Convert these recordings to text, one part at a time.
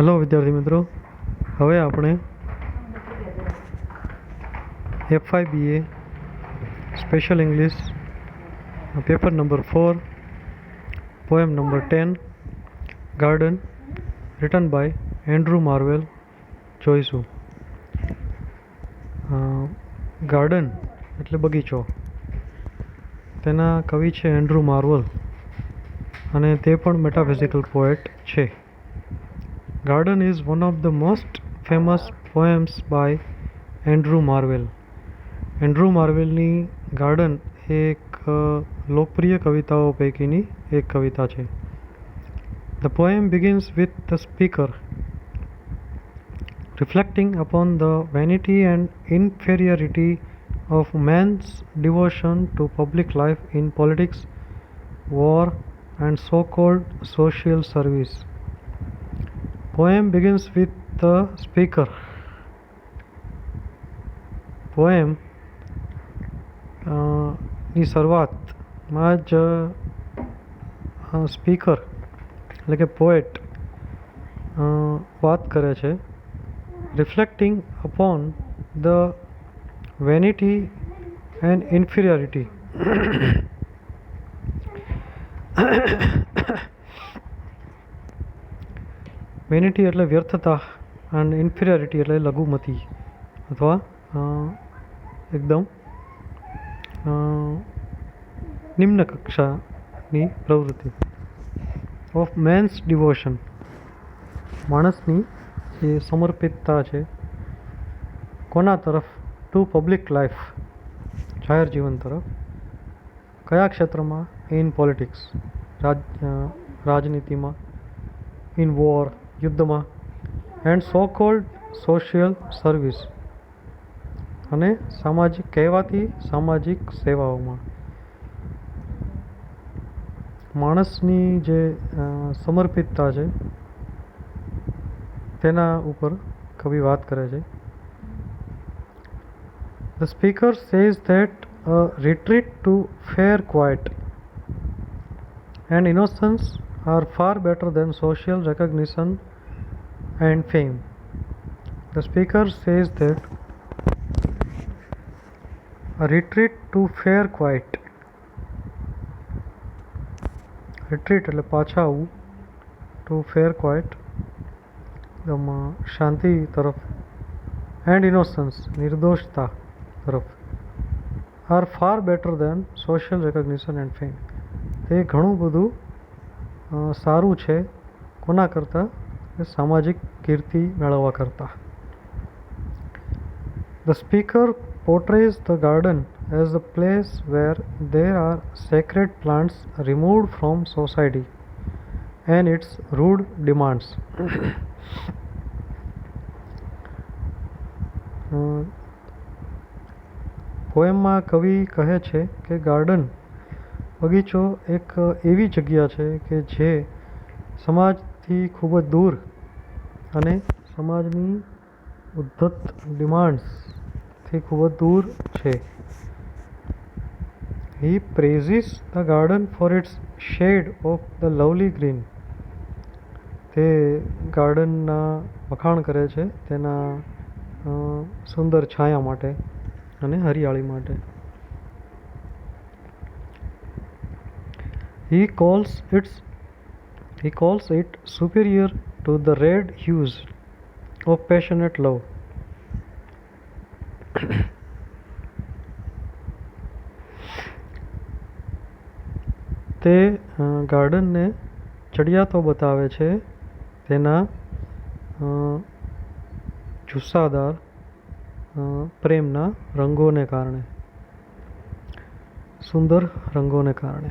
Hello विद्यार्थी मित्रों, હવે આપણે FIBA special English paper number 4 poem number 10 garden written by Andrew Marvell જોઈશું. ગાર્ડન એટલે બગીચો. તેના કવિ છે એન્ડ્રુ માર્વેલ અને તે પણ મેટાફિઝિકલ પોએટ છે. Garden is one of the most famous poems by Andrew Marvell. Andrew માર્વેલની ગાર્ડન એ એક લોકપ્રિય કવિતાઓ પૈકીની એક કવિતા છે. The poem begins with the speaker reflecting upon the vanity and inferiority of man's devotion to public life in politics, war, and so-called social service. Poem begins with the speaker. Poem ની શરૂઆતમાં જ speaker એટલે કે poet વાત કરે છે. Reflecting upon the vanity and inferiority. Vanity એટલે વ્યર્થતા અને ઇન્ફિરિયોરિટી એટલે લઘુમતી અથવા એકદમ નિમ્ન કક્ષાની પ્રવૃત્તિ. ઓફ મેન્સ ડિવોશન, માણસની જે સમર્પિતતા છે કોના તરફ? ટુ પબ્લિક લાઈફ, જાહેર જીવન તરફ. કયા ક્ષેત્રમાં? ઇન પોલિટિક્સ, રાજનીતિમાં. ઇન વોર, યુદ્ધમાં. And so cold social service, અને સામાજિક કહેવાતી સામાજિક સેવાઓમાં. માણસની જે સમર્પિતતા છે તેના ઉપર કવિ વાત કરે છે. The speaker says that a retreat to fair quiet and innocence are far better than social recognition and fame. The speaker says that a retreat to fair quiet, retreat એટલે પાછા આવવું, to fair quiet શાંતિ તરફ, and innocence નિર્દોષતા તરફ, are far better than social recognition and fame. તે ઘણું બધું સારું છે કોના કરતાં? સામાજિક કીર્તિ મેળવવા કરતાં. The speaker portrays the garden as a place where there are sacred plants removed from society and its rude demands. પોએમમાં કવિ કહે છે કે ગાર્ડન બગીચો એક એવી જગ્યા છે કે જે સમાજથી ખૂબ જ દૂર અને સમાજની ઉદ્ધત ડિમાન્ડ્સથી ખૂબ જ દૂર છે. He praises the garden for its shade of the lovely green. તે ગાર્ડનના વખાણ કરે છે તેના સુંદર છાયા માટે અને હરિયાળી માટે. He calls it superior to the red hues of passionate love. તે ગાર્ડનને ચડિયાતો બતાવે છે તેના જુસ્સાદાર પ્રેમના રંગોને કારણે, સુંદર રંગોને કારણે.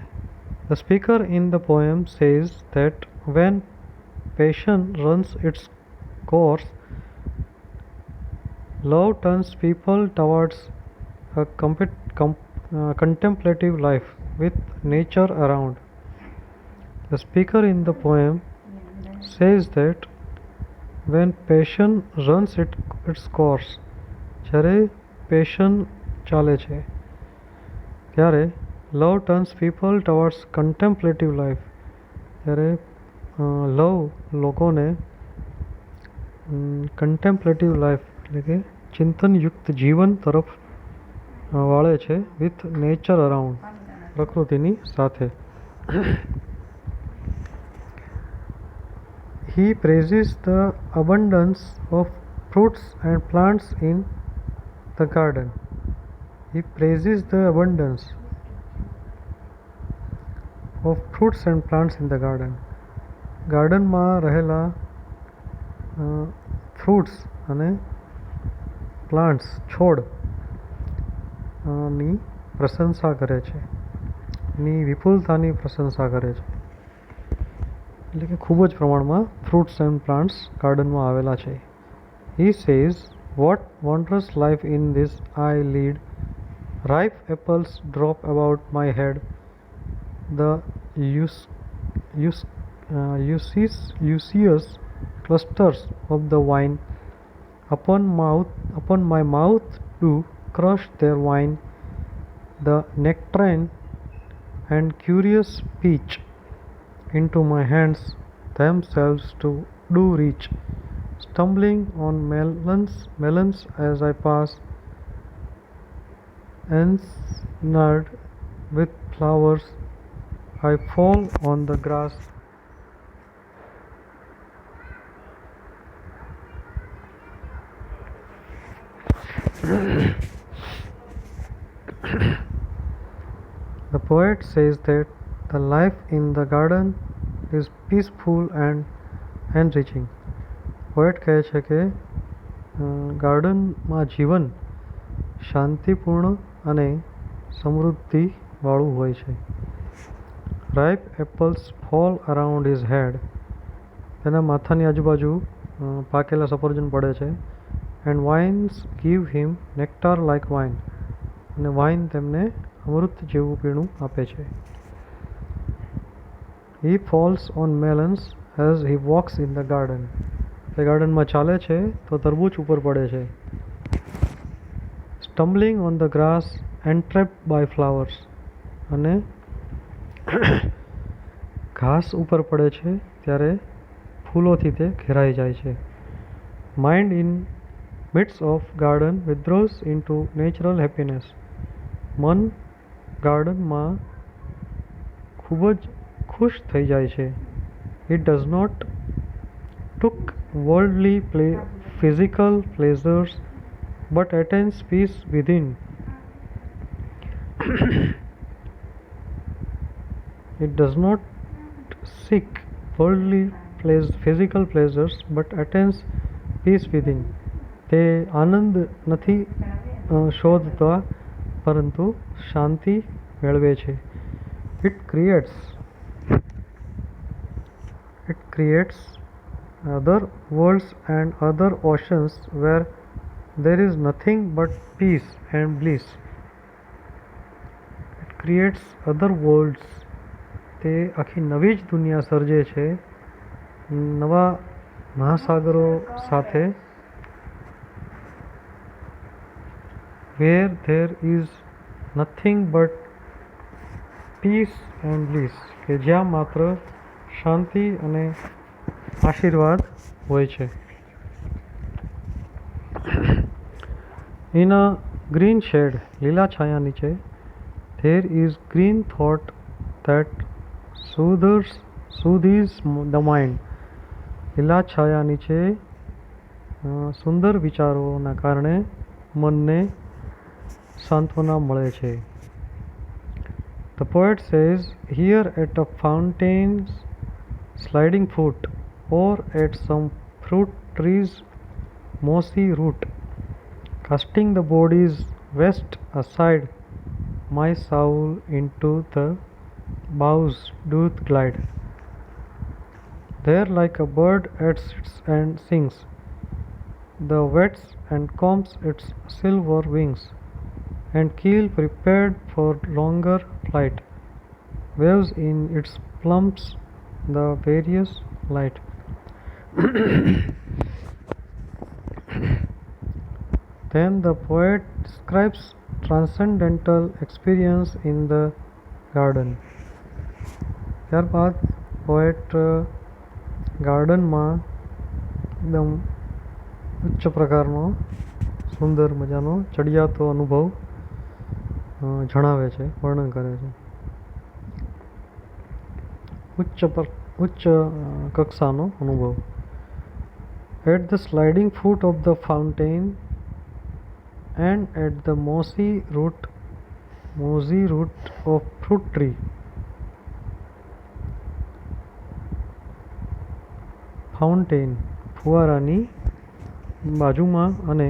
The speaker in the poem says that when passion runs its course, love turns people towards a contemplative life with nature around. The speaker in the poem says that when passion runs its course, જ્યારે passion ચાલે છે ત્યારે લવ turns people ટવર્ડ્સ કન્ટેમ્પલેટિવ life, ત્યારે લવ લોકોને કન્ટેમ્પલેટિવ life એટલે કે ચિંતનયુક્ત જીવન તરફ વાળે છે વિથ નેચર અરાઉન્ડ, પ્રકૃતિની સાથે. He praises the abundance of fruits and plants in the garden. He praises the abundance of fruits and plants in the garden. ગાર્ડનમાં રહેલા ફ્રૂટ્સ અને પ્લાન્ટ્સ, છોડ ની પ્રશંસા કરે છે, ની વિપુલતાની પ્રશંસા કરે છે. એટલે કે ખૂબ જ પ્રમાણમાં ફ્રૂટ્સ એન્ડ પ્લાન્ટ્સ ગાર્ડનમાં આવેલા છે. He says, "What wondrous life in this I lead. Ripe apples drop about my head. The luscious clusters of the vine upon my mouth do crush their wine. The nectarine and curious peach into my hands themselves to do reach. Stumbling on melons as I pass, ensnared with flowers, I fall on the grass." The poet says that the life in the garden is peaceful and enriching. Poet કહે છે કે ગાર્ડનમાં જીવન શાંતિપૂર્ણ અને સમૃદ્ધિવાળું હોય છે. Ripe apples fall around his head, તેના માથાની આજુબાજુ પાકેલા સફરજન પડે છે. And vines give him nectar like wine, અને વાઇન તેમને અમૃત જેવું પીણું આપે છે. He falls on melons as he walks in the garden. તે ગાર્ડનમાં ચાલે છે તો તરબૂચ ઉપર પડે છે. Stumbling on the grass, entrapped by flowers, અને ઘાસ ઉપર પડે છે ત્યારે ફૂલોથી તે ઘેરાઈ જાય છે. Mind in midst of garden withdraws into natural happiness. મન ગાર્ડનમાં ખૂબ જ ખુશ થઈ જાય છે. It does not took worldly physical pleasures but attains peace within. It does not seek worldly physical pleasures but attains peace within. તે આનંદ નથી શોધતા પરંતુ શાંતિ મેળવે છે. It creates other worlds and other oceans where there is nothing but peace and bliss. It creates other worlds, તે આખી નવી જ દુનિયા સર્જે છે નવા મહાસાગરો સાથે. Where there is nothing but peace and bliss, કે જ્યાં માત્ર શાંતિ અને આશીર્વાદ હોય છે. In a green shade, લીલા છાયા નીચે, there is green thought that soothes the mind. લીલા છાયા નીચે સુંદર વિચારોના કારણે મનને સાંત્વના મળે છે. The poet says, "Here at a fountain's sliding foot, or at some fruit tree's mossy root, casting the body's waste aside, my soul into the boughs doth glide. There like a bird it sits and sings, the wets and combs its silver wings, and keel prepared for longer flight, waves in its plumps the various light." Then the poet describes transcendental experience in the garden. ત્યારબાદ poet ગાર્ડનમાં એકદમ ઉચ્ચ પ્રકારનો સુંદર મજાનો ચડિયાતો અનુભવ જણાવે છે, વર્ણન કરે છે. ઉચ્ચ કક્ષાનો અનુભવ. At the sliding foot of the fountain and at the mossy root of fruit tree. Fountain ફુવારાની બાજુમાં અને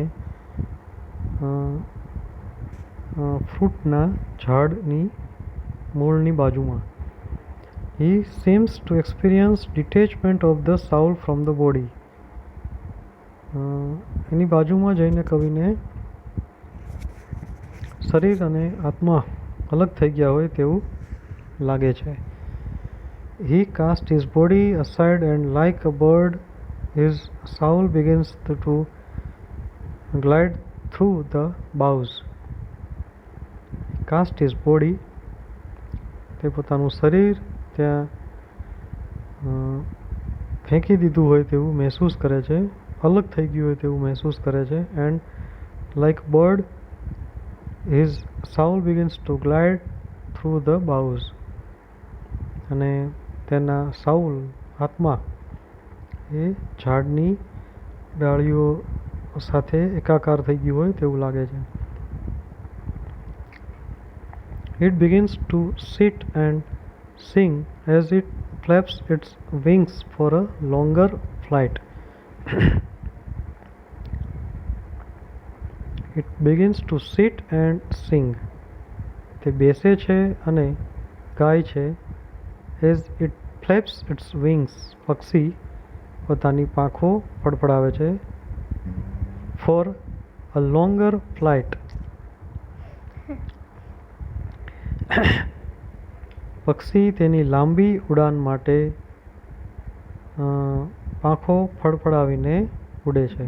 ફ્રૂટના ઝાડની મૂળની બાજુમાં. He seems to experience detachment of the soul from the body. એની બાજુમાં જઈને કવિને શરીર અને આત્મા અલગ થઈ ગયા હોય તેવું લાગે છે. He cast his body aside and like a bird his soul begins to glide through the boughs. Cast his body, તે પોતાનું શરીર ત્યાં ફેંકી દીધું હોય તેવું મહેસૂસ કરે છે, અલગ થઈ ગયું હોય તેવું મહેસૂસ કરે છે. And like bird his soul begins to glide through the boughs. અને તેના સાઉલ આત્મા એ ઝાડની ડાળીઓ સાથે એકાકાર થઈ ગયું હોય તેવું લાગે છે. It begins to sit and sing as it flaps its wings for a longer flight. It begins to sit and sing. તે બેસે છે અને ગાય છે. As it flaps its wings, પક્ષી પોતાની પાંખો ફડફડાવે છે. For a longer flight. પક્ષી તેની લાંબી ઉડાન માટે પાંખો ફડફડાવીને ઉડે છે.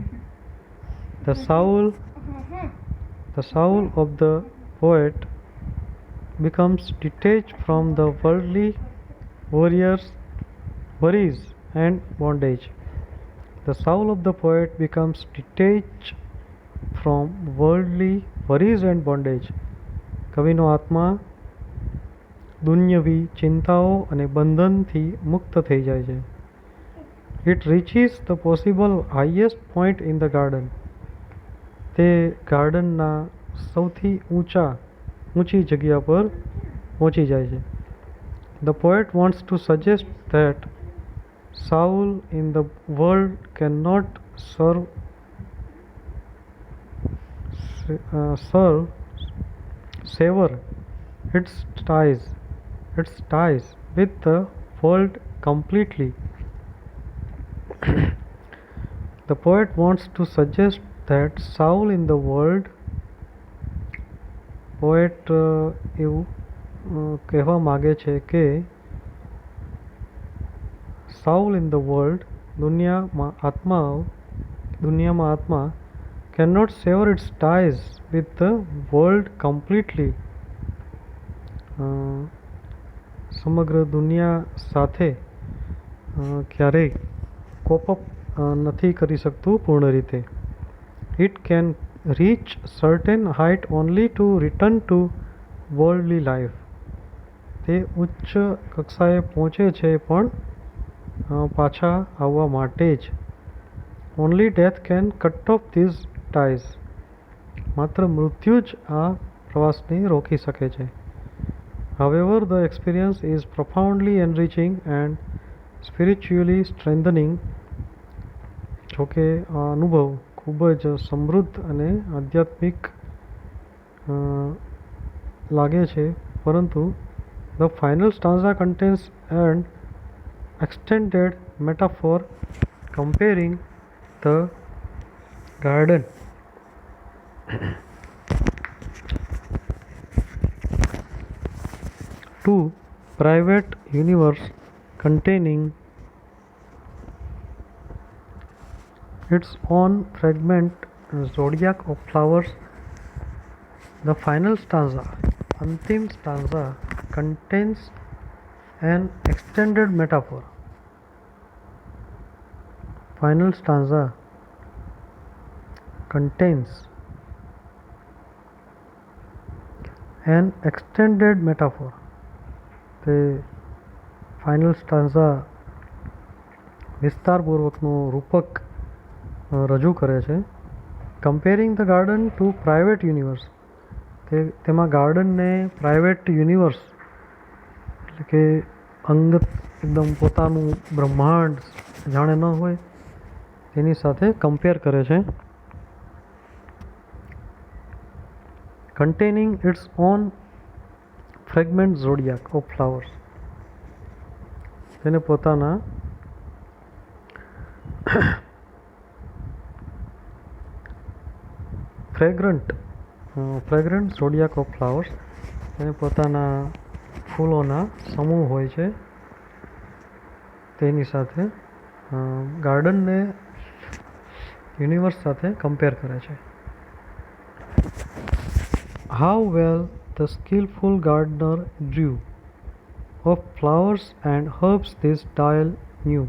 The soul of the poet becomes detached from the worldly worries and bondage. The soul of the poet becomes detached from worldly worries and bondage. કવિનો આત્મા દુન્યવી ચિંતાઓ અને બંધનથી મુક્ત થઈ જાય છે. It reaches the possible highest point in the garden. તે ગાર્ડનના સૌથી ઊંચી જગ્યા પર પહોંચી જાય છે. The poet wants to suggest that soul in the world cannot sever its ties with the world completely. The poet wants to suggest that soul in the world, poet એવું કહેવા માગે છે કે soul in the world, દુનિયામાં આત્મા cannot sever its ties with the world completely. સમગ્ર દુનિયા સાથે ક્યારેય કોપ અપ નથી કરી શકતું પૂર્ણ રીતે. It can reach certain height only to return to worldly life. તે ઉચ્ચ કક્ષાએ પહોંચે છે પણ પાછા આવવા માટે જ. Only death can cut off these ties. માત્ર મૃત્યુ જ આ પ્રવાસને રોકી શકે છે. However, the experience is profoundly enriching and spiritually strengthening. જોકે આ અનુભવ ખૂબ જ સમૃદ્ધ અને આધ્યાત્મિક લાગે છે, પરંતુ the final stanza contains an extended metaphor comparing the garden to private universe containing its own fragment zodiac of flowers. The final stanza, अंतिम stanza, contains an extended metaphor. Final stanza contains an extended metaphor. તે final stanza વિસ્તારપૂર્વકનું રૂપક રજૂ કરે છે. Comparing the garden to private universe, તેમાં ગાર્ડનને private universe એટલે કે અંગત એકદમ પોતાનું બ્રહ્માંડ જાણે ન હોય તેની સાથે કમ્પેર કરે છે. containing its own fragment zodiac of flowers, તેને પોતાના ફ્રેગ્રન્ટ zodiac of flowers, તેને પોતાના ફૂલોના સમૂહ હોય છે તેની સાથે ગાર્ડનને યુનિવર્સ સાથે કમ્પેર કરે છે. How well the skillful gardener drew of flowers and herbs this dial knew,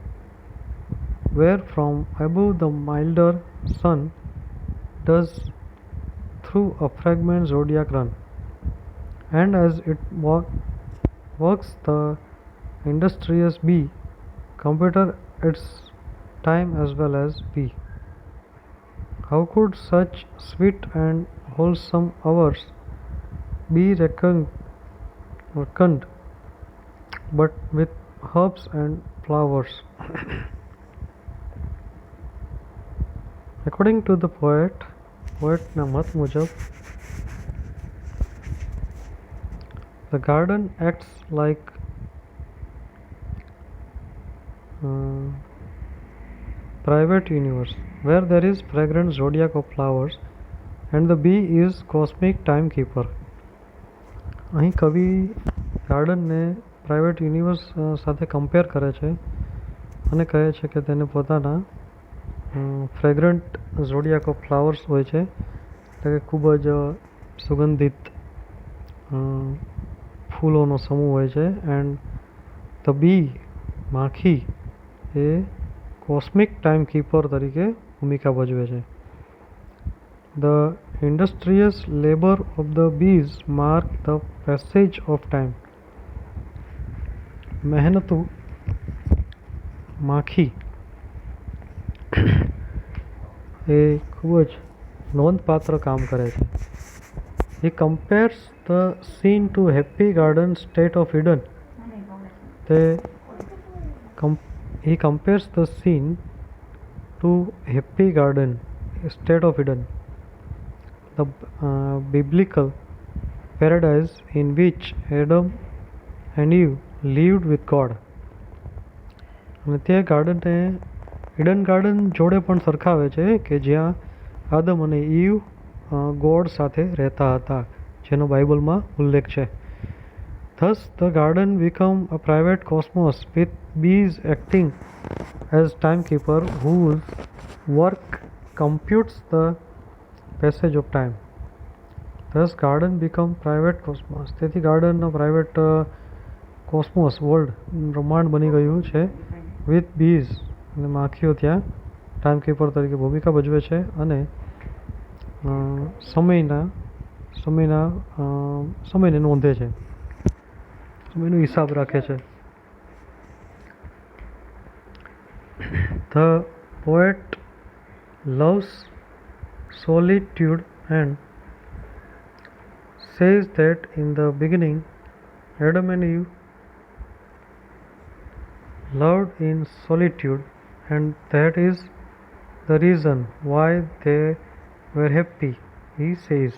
where from above the milder sun does through a fragment zodiac run, and as it works the industrious bee computer its time as well as bee. How could such sweet and wholesome hours be reckoned but with herbs and flowers? According to the poetના મત મુજબ the garden acts like private universe where there is fragrant zodiac of flowers and the bee is cosmic timekeeper. અહીં કવિ ગાર્ડનને private universe સાથે compare કરે છે અને કહે છે કે તેને પોતાના ફ્રેગ્રન્ટ ઝોડિયાક ઓફ ફ્લાવર્સ હોય છે, એટલે કે ખૂબ જ સુગંધિત ફૂલોનો સમૂહ હોય છે. એન્ડ ધ બી માખી એ કોસ્મિક ટાઈમ કીપર તરીકે ભૂમિકા ભજવે છે. The industrious labor of the bees mark the passage of time. મહેનતુ માખી એ ખૂબ જ નોંધપાત્ર કામ કરે છે. He compares the scene to happy garden state of Eden. He compares the scene to happy garden state of Eden, the biblical paradise in which Adam and Eve lived with God. અને તે ગાર્ડનને Eden garden જોડે પણ સરખાવે છે કે જ્યાં આદમ અને eve God સાથે રહેતા હતા, જેનો બાઇબલમાં ઉલ્લેખ છે. Thus the garden become a private cosmos with bees acting as timekeeper whose work computes the passage of time. Thus garden become private cosmos. તેથી ગાર્ડનનો પ્રાઇવેટ કોસ્મોસ વર્લ્ડ બ્રહ્માંડ બની ગયું છે વિથ બીઝ, અને માખીઓ ત્યાં ટાઈમકીપર તરીકે ભૂમિકા ભજવે છે અને સમયને નોંધે છે, સમયનો હિસાબ રાખે છે. The poet loves solitude and says that in the beginning Adam and Eve loved in solitude and that is the reason why they were happy, he says.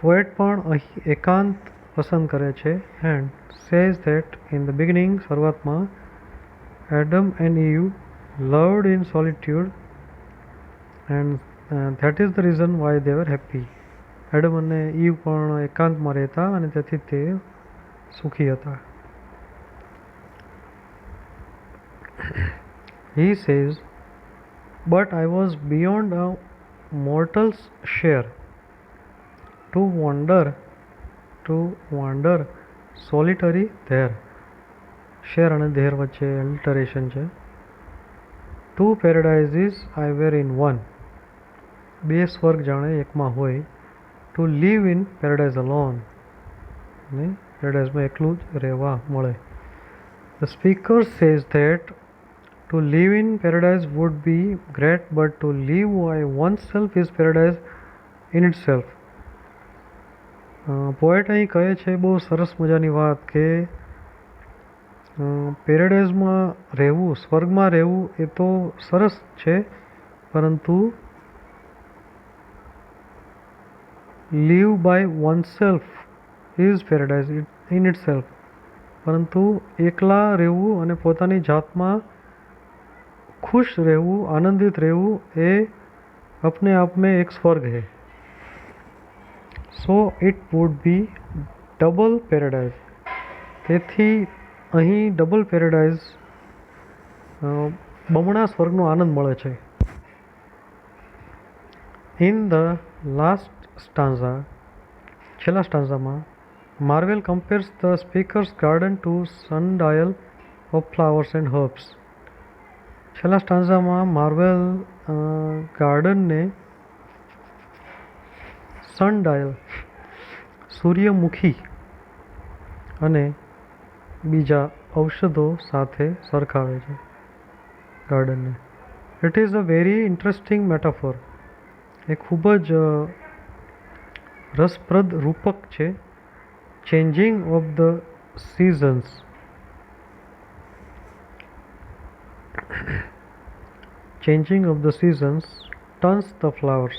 Poet પણ અહીં એકાંત પસંદ કરે છે and says that in the beginning શરૂઆતમાં Adam and Eve loved in solitude and that is the reason why they were happy. Adam અને eve પણ એકાંતમાં રહેતા અને તેથી તે સુખી હતા. He says, but I was beyond a mortal's share to wander solitary there. Share અને there વચ્ચે અલ્ટરેશન છે. 2 પેરેડાઇઝીસ આઈ વેર ઇન વન. 2 સ્વર્ગ જાણે એકમાં હોય. To live in paradise alone. ને પેરેડાઇઝમાં એકલું જ રહેવા મળે. The speaker says that to live in paradise would be great but to live by oneself is paradise in itself. Poet અહીં કહે છે બહુ સરસ મજાની વાત કે પેરેડાઇઝમાં રહેવું, સ્વર્ગમાં રહેવું એ તો સરસ છે, પરંતુ live by oneself is paradise in itself. પરંતુ એકલા રહેવું અને પોતાની જાતમાં ખુશ રહેવું, આનંદિત રહેવું એ अपने आप में एक स्वर्ग है. So it would be double paradise. તેથી અહીં ડબલ પેરેડાઇઝ, બમણા સ્વર્ગનો આનંદ મળે છે. ઇન ધ લાસ્ટ સ્ટાન્ઝા, છેલ્લા સ્ટાન્ઝામાં, Marvell compares the speaker's garden to sundial of flowers and herbs. છેલ્લા સ્ટાન્ઝામાં માર્વેલ ગાર્ડનને સનડાયલ, સૂર્યમુખી અને બીજા ઔષધો સાથે સરખાવે છે ગાર્ડનને. It is a very interesting metaphor. એ ખૂબ જ રસપ્રદ રૂપક છે. Changing of the seasons. Changing of the seasons turns the flowers.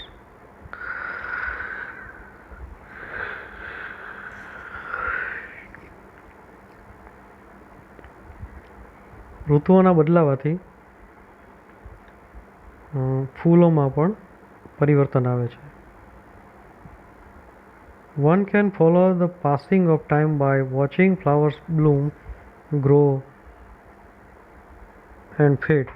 ઋતુઓના બદલાવાથી ફૂલોમાં પણ પરિવર્તન આવે છે. One can follow the passing of time by watching flowers bloom, grow and fade.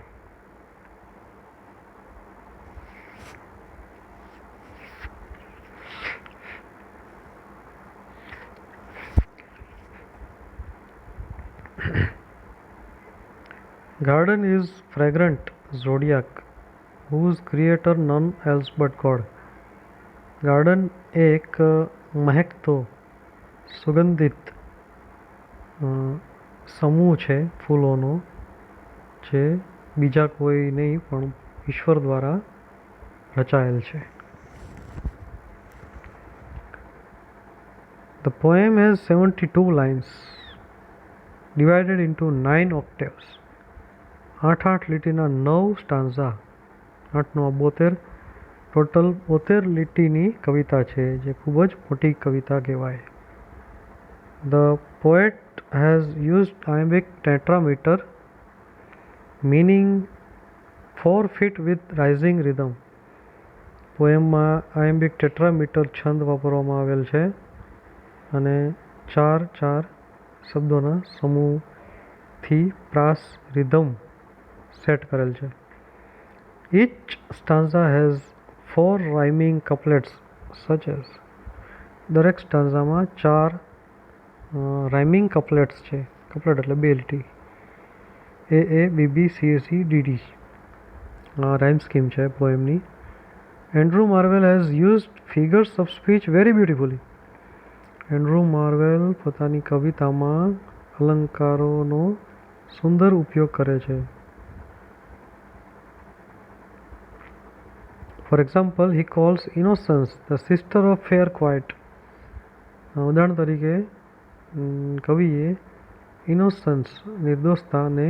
Garden is fragrant zodiac whose creator none else but God. Garden એક મહેકતો સુગંધિત સમૂહ છે ફૂલોનો, જે બીજા કોઈ નહીં પણ ઈશ્વર દ્વારા રચાયેલ છે. The poem has 72 lines divided into 9 octaves. 8 લીટીના 9 stanza, 8 × 72, total 72 લીટીની કવિતા છે, જે ખૂબ જ મોટી કવિતા કહેવાય. The poet has used iambic tetrameter, meaning 4 feet with rising rhythm. પોએમમાં આયમ્બિક ટેટ્રામીટર છંદ વાપરવામાં આવેલ છે અને 4 શબ્દોના સમૂહથી પ્રાસ રિધમ સેટ કરેલ છે. Each stanza has 4 rhyming couplets such as. દરેક સ્ટાન્ઝામાં 4 રાઇમિંગ કપલેટ્સ છે. કપલેટ એટલે 2 લીટી. A B B C C D D. Rhyme scheme છે પોએમની. Andrew Marvell has used figures of speech very beautifully. Andrew Marvell પોતાની કવિતામાં અલંકારોનો સુંદર ઉપયોગ કરે છે. For example, he calls Innocence the sister of fair quiet. ઉદાહરણ તરીકે કવિએ ઇનોસન્સ, નિર્દોષતાને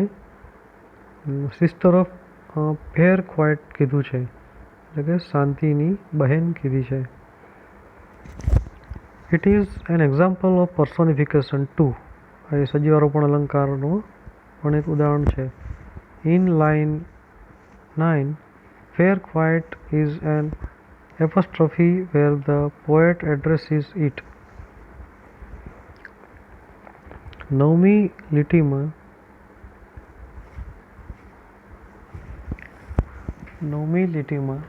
સિસ્ટર ઓફ ફેર ક્વાઇટ કીધું છે, એટલે કે શાંતિની બહેન કીધી છે. It is an example of personification too. એ સજીવારોપણ અલંકારનો પણ એક ઉદાહરણ છે. In line 9, fair quiet is an apostrophe where the poet addresses it. નવમી લીટીમાં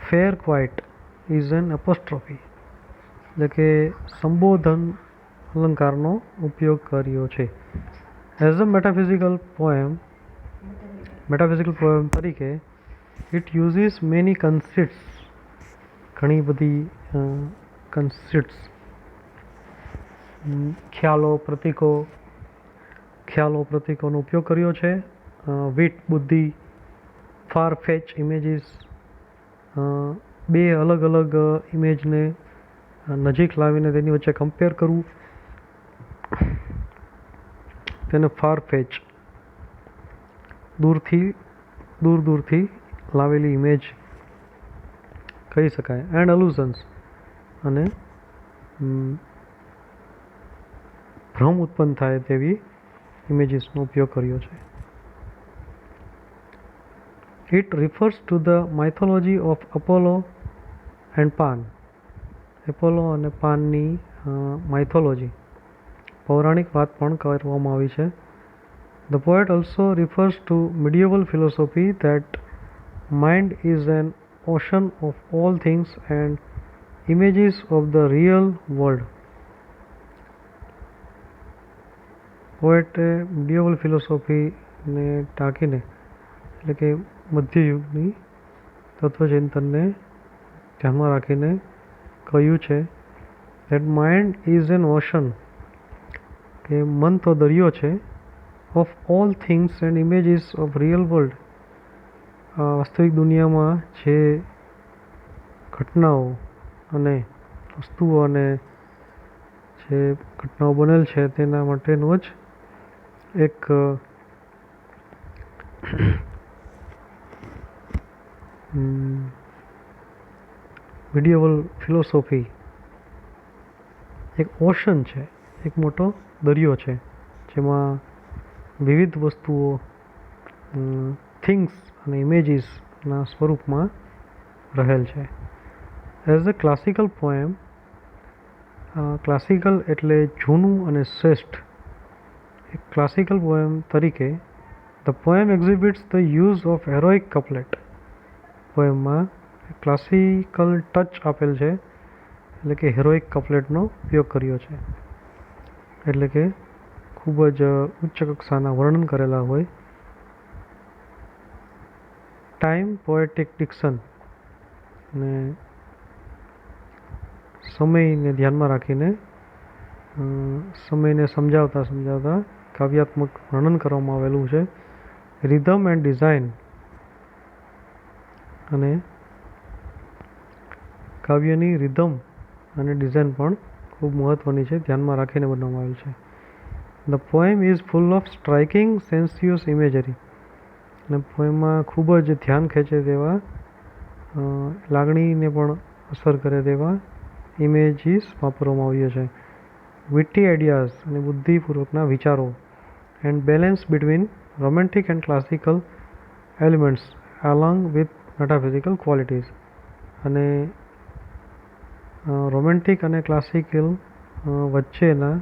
fair quiet is an apostrophe, એટલે કે સંબોધન અલંકારનો ઉપયોગ કર્યો છે. એઝ અ મેટાફિઝિકલ પોએમ તરીકે ઇટ યુઝિસ મેની કન્સિટ્સ, ઘણી બધી કન્સિટ્સ, ખ્યાલો પ્રતીકોનો ઉપયોગ કર્યો છે. વિટ, બુદ્ધિ, ફાર ફેચ ઇમેજીસ, બે અલગ અલગ ઇમેજને નજીક લાવીને તેની વચ્ચે કમ્પેર કરવું, તેને ફાર ફેચ, દૂરથી લાવેલી ઇમેજ કહી શકાય. એન્ડ અલુઝન્સ, અને ભ્રમ ઉત્પન્ન થાય તેવી ઇમેજીસનો ઉપયોગ કર્યો છે. It refers to the mythology of Apollo and PAN. Apollo અને પાનની માઇથોલોજી, પૌરાણિક વાત પણ કરવામાં આવી છે. The poet also refers to medieval philosophy that mind is an ocean of all things and images of the real world. પોએટે મિડિયવલ ફિલોસોફીને ટાંકીને, એટલે કે મધ્યયુગની તત્વચિંતનને ધ્યાનમાં રાખીને કહ્યું છે that mind is an ocean, કે મન તો દરિયો છે, of all things and images of real world, વાસ્તવિક દુનિયામાં જે ઘટનાઓ અને વસ્તુઓ અને જે ઘટનાઓ બનેલ છે તેના માટેનો જ એક મિડિયવલ ફિલોસોફી એક ઓશન છે, એક મોટો દરિયો છે, જેમાં વિવિધ વસ્તુઓ, થિંગ્સ અને ઇમેજીસના સ્વરૂપમાં રહેલ છે. As a classical poem, classical એટલે જૂનું અને શ્રેષ્ઠ, એક ક્લાસિકલ પોએમ તરીકે the poem exhibits the use of heroic couplet. પોએમમાં ક્લાસિકલ ટચ આપેલ છે, એટલે કે હેરોઇક કપલેટનો ઉપયોગ કર્યો છે, એટલે કે ખૂબ જ ઉચ્ચ કક્ષાના વર્ણન કરેલા હોય. ટાઈમ પોએટિક ડિક્શન, અને સમયને ધ્યાનમાં રાખીને સમયને સમજાવતા કાવ્યાત્મક વર્ણન કરવામાં આવેલું છે. રિધમ એન્ડ ડિઝાઇન, અને કાવ્યની રિધમ અને ડિઝાઇન પણ ખૂબ મહત્ત્વની છે, ધ્યાનમાં રાખીને બનાવવામાં આવેલ છે. The poem is full of striking sensuous imagery, અને પોએમમાં ખૂબ જ ધ્યાન ખેંચે તેવા, લાગણીને પણ અસર કરે તેવા ઇમેજીસ વાપરવામાં આવ્યો છે. વિટી આઈડિયાઝ, અને બુદ્ધિપૂર્વકના વિચારો. And balance between romantic and classical elements along with metaphysical qualities, અને રોમેન્ટિક અને ક્લાસિકલ વચ્ચેના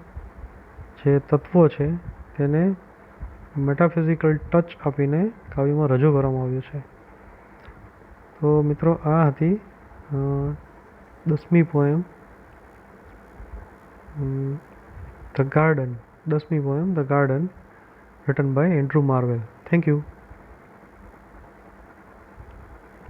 જે તત્વો છે તેને મેટાફિઝિકલ ટચ આપીને કાવ્યમાં રજૂ કરવામાં આવ્યું છે. તો મિત્રો, આ હતી 10મી poem the garden, written by Andrew Marvell. Thank you.